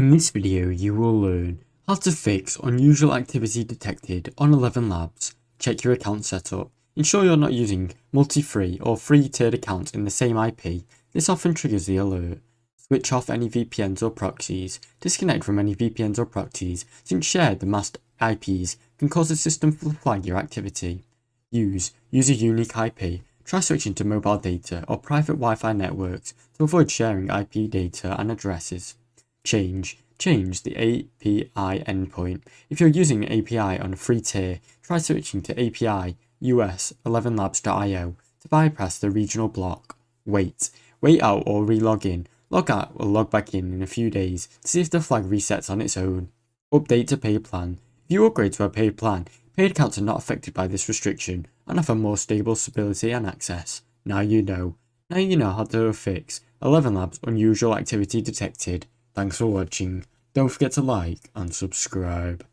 In this video, you will learn how to fix unusual activity detected on ElevenLabs, check your account setup, ensure you're not using multi-free or free-tiered accounts in the same IP, this often triggers the alert, switch off any VPNs or proxies, disconnect from any VPNs or proxies, since shared the masked IPs can cause the system to flag your activity. Use a unique IP, try switching to mobile data or private Wi-Fi networks to avoid sharing IP data and addresses. Change the API endpoint. If you're using an API on a free tier, try switching to API US ElevenLabs.io to bypass the regional block. Wait out or re-log in. Log out or log back in a few days to see if the flag resets on its own. Update to paid plan. If you upgrade to a paid plan, paid accounts are not affected by this restriction and offer more stable stability and access. Now you know how to fix ElevenLabs unusual activity detected. Thanks for watching. Don't forget to like and subscribe.